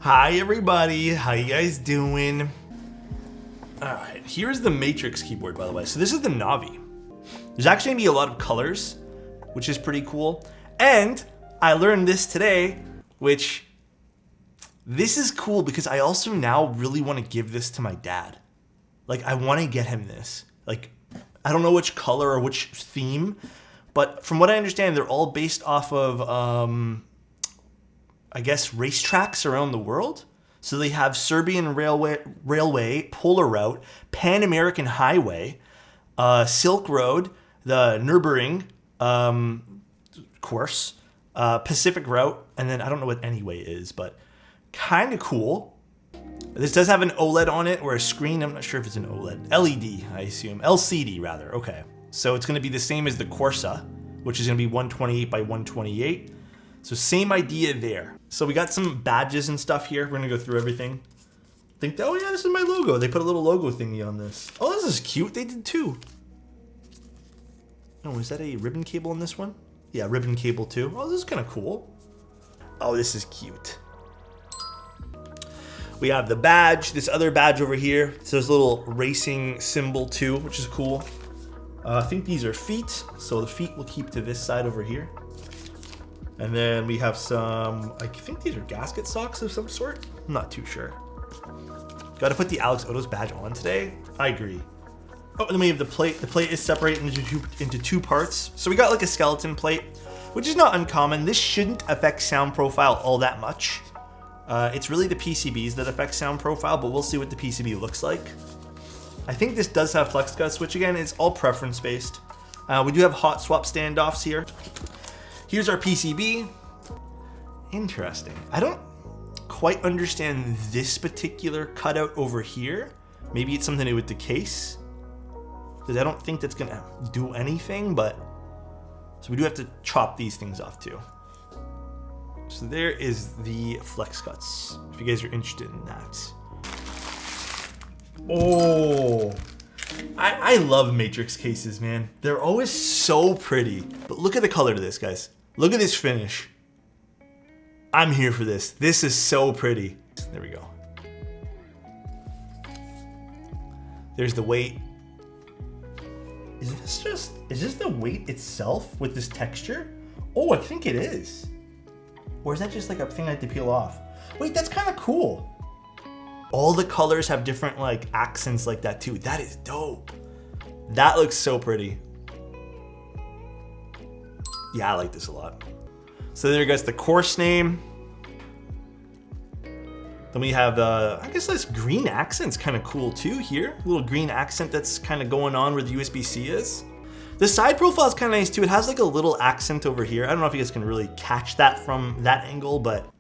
Hi everybody, how you guys doing? Alright, here's the Matrix keyboard, by the way. So this is the Navi. There's actually gonna be a lot of colors, which is pretty cool. And I learned this today, which this is cool because I also now really want to give this to my dad. Like, I want to get him this. Like, I don't know which color or which theme, but from what I understand, they're all based off of, I guess, racetracks around the world. So they have Serbian Railway, Polar Route, Pan American Highway, Silk Road, the Nürburgring course, Pacific Route, and then I don't know what Anyway is, but kind of cool. This does have an OLED on it, or a screen. I'm not sure if it's an OLED. LED, I assume. LCD, rather. Okay. So it's going to be the same as the Corsa, which is going to be 128 by 128. So same idea there. So we got some badges and stuff here. We're going to go through everything. Think, oh yeah, this is my logo. They put a little logo thingy on this. Oh, this is cute. They did too. Oh, is that a ribbon cable in this one? Yeah, ribbon cable too. Oh, this is kind of cool. Oh, this is cute. We have the badge, this other badge over here. So there's a little racing symbol too, which is cool. I think these are feet, so the feet will keep to this side over here. And then we have some, I think these are gasket socks of some sort. I'm not too sure. Got to put the alexotos badge on today. I agree. Oh, and then we have the plate. The plate is separated into two parts. So we got like a skeleton plate, which is not uncommon. This shouldn't affect sound profile all that much. It's really the PCBs that affect sound profile, but we'll see what the PCB looks like. I think this does have flex cuts, which again, is all preference based. We do have hot swap standoffs here. Here's our PCB. Interesting. I don't quite understand this particular cutout over here. Maybe it's something to do with the case, because I don't think that's gonna do anything, but so we do have to chop these things off too. So there is the flex cuts, if you guys are interested in that. Oh, I love Matrix cases, man. They're always so pretty. But look at the color to this, guys. Look at this finish. I'm here for this. This is so pretty. There we go. There's the weight. Is this the weight itself with this texture? Oh, I think it is. Or is that just like a thing I have to peel off? Wait, that's kind of cool. All the colors have different like accents like that too. That is dope. That looks so pretty. Yeah, I like this a lot. So there goes the course name. Then we have I guess this green accent's kind of cool too here. A little green accent that's kind of going on where the USB-C is. The side profile is kind of nice too. It has like a little accent over here. I don't know if you guys can really catch that from that angle, but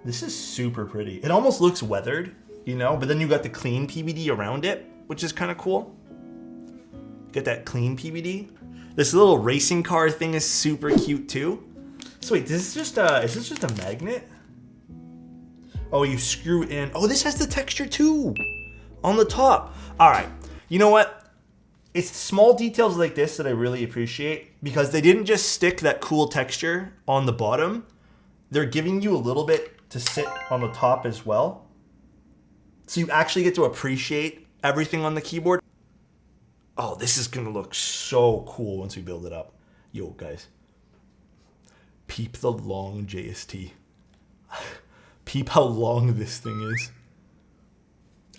this is super pretty. It almost looks weathered, you know, but then you got the clean PVD around it, which is kind of cool. Get that clean PVD. This little racing car thing is super cute too. So wait, is this just a magnet? Oh, you screw it in. Oh, this has the texture too on the top. All right, you know what? It's small details like this that I really appreciate, because they didn't just stick that cool texture on the bottom. They're giving you a little bit to sit on the top as well. So you actually get to appreciate everything on the keyboard. Oh, this is gonna look so cool once we build it up. Yo, guys. Peep the long JST. Peep how long this thing is.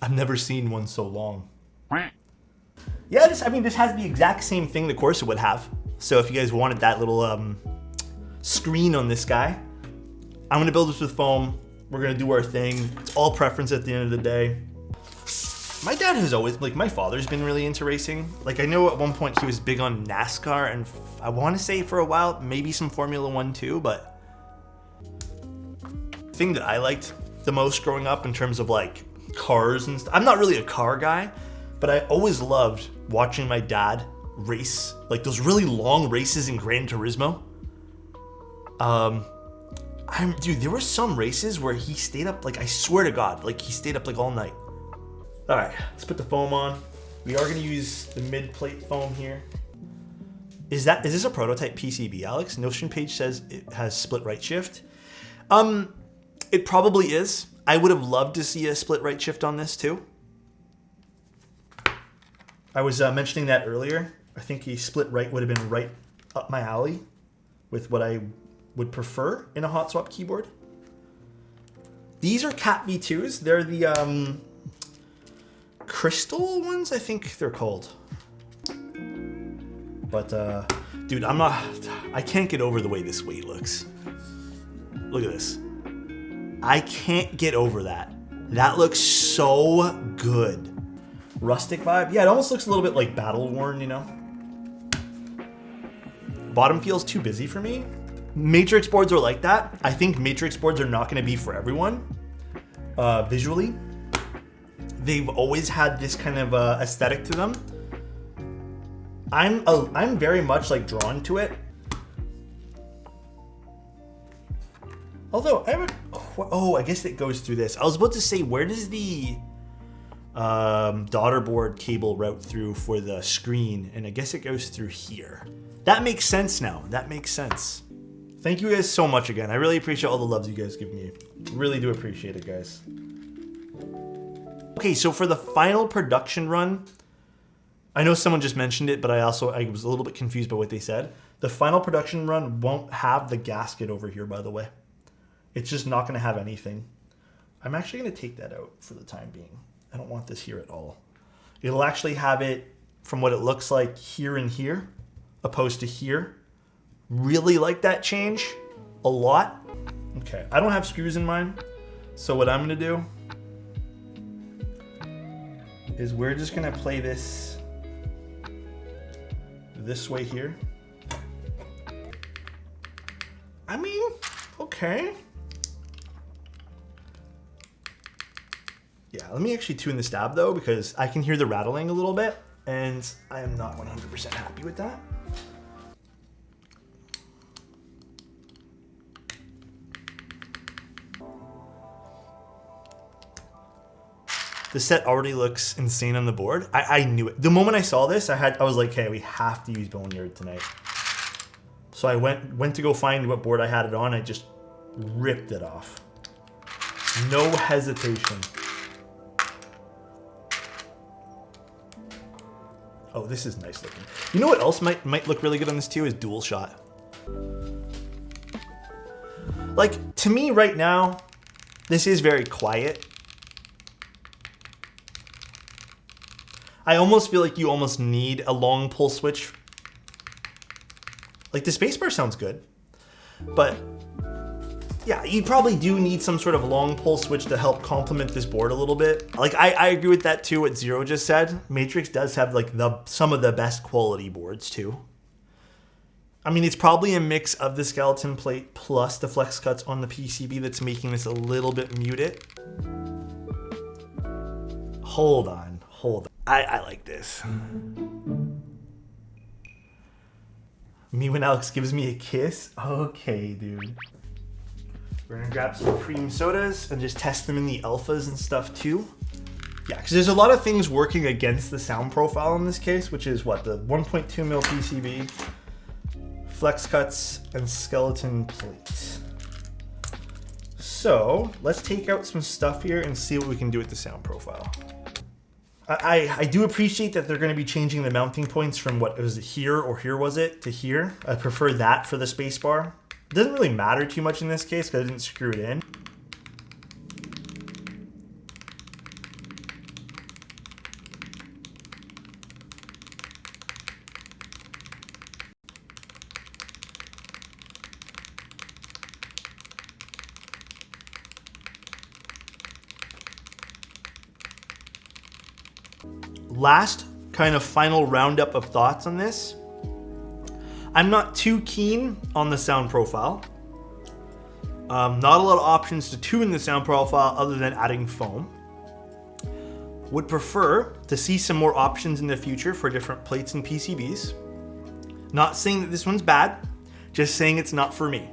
I've never seen one so long. Yeah, this has the exact same thing the Corsa would have. So if you guys wanted that little screen on this guy, I'm gonna build this with foam. We're gonna do our thing. It's all preference at the end of the day. My dad has always, like, my father's been really into racing. Like, I know at one point he was big on NASCAR, and I want to say for a while, maybe some Formula 1 too, but the thing that I liked the most growing up in terms of like cars and stuff, I'm not really a car guy, but I always loved watching my dad race, like those really long races in Gran Turismo. Dude, there were some races where he stayed up, like, I swear to God, like he stayed up like all night. All right, let's put the foam on. We are gonna use the mid-plate foam here. Is this a prototype PCB, Alex? Notion page says it has split right shift. It probably is. I would have loved to see a split right shift on this too. I was mentioning that earlier. I think a split right would have been right up my alley with what I would prefer in a hot swap keyboard. These are Cat V2s. They're the crystal ones, I think they're called. But dude, I can't get over the way this weight looks. Look at this. I can't get over that. That looks so good. Rustic vibe. Yeah, it almost looks a little bit like battle worn, you know? Bottom feels too busy for me. Matrix boards are like that. I think Matrix boards are not going to be for everyone. Visually, they've always had this kind of aesthetic to them. I'm very much like drawn to it. Although I have I guess it goes through this. I was about to say, where does the daughter board cable route through for the screen? And I guess it goes through here. That makes sense now. That makes sense. Thank you guys so much again. I really appreciate all the love you guys give me. Really do appreciate it, guys. Okay, so for the final production run, I know someone just mentioned it, but I was a little bit confused by what they said. The final production run won't have the gasket over here, by the way. It's just not going to have anything. I'm actually going to take that out for the time being. I don't want this here at all. It'll actually have it from what it looks like here and here, opposed to here. Really like that change a lot. Okay, I don't have screws in mine, so what I'm going to do is we're just going to play this way here. I mean, okay. Yeah, let me actually tune the stab though, because I can hear the rattling a little bit, and I am not 100% happy with that. The set already looks insane on the board. I knew it. The moment I saw this, I was like, okay, we have to use Boneyard tonight. So I went to go find what board I had it on. I just ripped it off. No hesitation. Oh, this is nice looking. You know what else might look really good on this too is dual shot. Like, to me right now, this is very quiet. I almost feel like you almost need a long pull switch. Like, the spacebar sounds good, but yeah, you probably do need some sort of long pull switch to help complement this board a little bit. Like, I agree with that too, what Zero just said. Matrix does have like some of the best quality boards too. I mean, it's probably a mix of the skeleton plate plus the flex cuts on the PCB that's making this a little bit muted. Hold on. I like this. Me when Alex gives me a kiss? Okay, dude. We're gonna grab some cream sodas and just test them in the alphas and stuff too. Yeah, because there's a lot of things working against the sound profile in this case, which is what, the 1.2 mil PCB, flex cuts, and skeleton plate. So let's take out some stuff here and see what we can do with the sound profile. I do appreciate that they're going to be changing the mounting points from what was it, here or here was it to here. I prefer that for the spacebar. It doesn't really matter too much in this case because I didn't screw it in. Last kind of final roundup of thoughts on this. I'm not too keen on the sound profile. Not a lot of options to tune the sound profile other than adding foam. Would prefer to see some more options in the future for different plates and PCBs. Not saying that this one's bad, just saying it's not for me.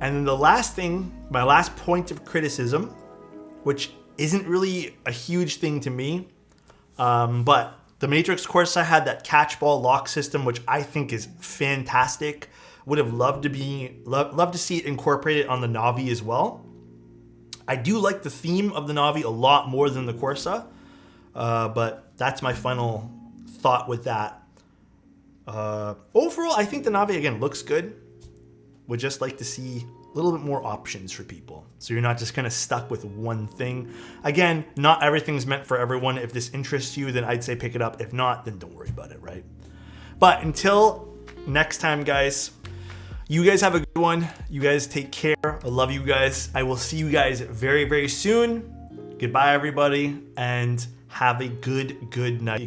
And then the last thing, my last point of criticism, which isn't really a huge thing to me, but the Matrix Corsa had that catch ball lock system, which I think is fantastic. Would have loved to see it incorporated on the Navi as well. I do like the theme of the Navi a lot more than the Corsa, but that's my final thought with that. Overall, I think the Navi, again, looks good. Would just like to see a little bit more options for people, so you're not just kind of stuck with one thing. Again, not everything's meant for everyone. If this interests you, then I'd say pick it up. If not, then don't worry about it, right? But until next time, guys, you guys have a good one. You guys take care. I love you guys. I will see you guys very, very soon. Goodbye, everybody, and have a good night.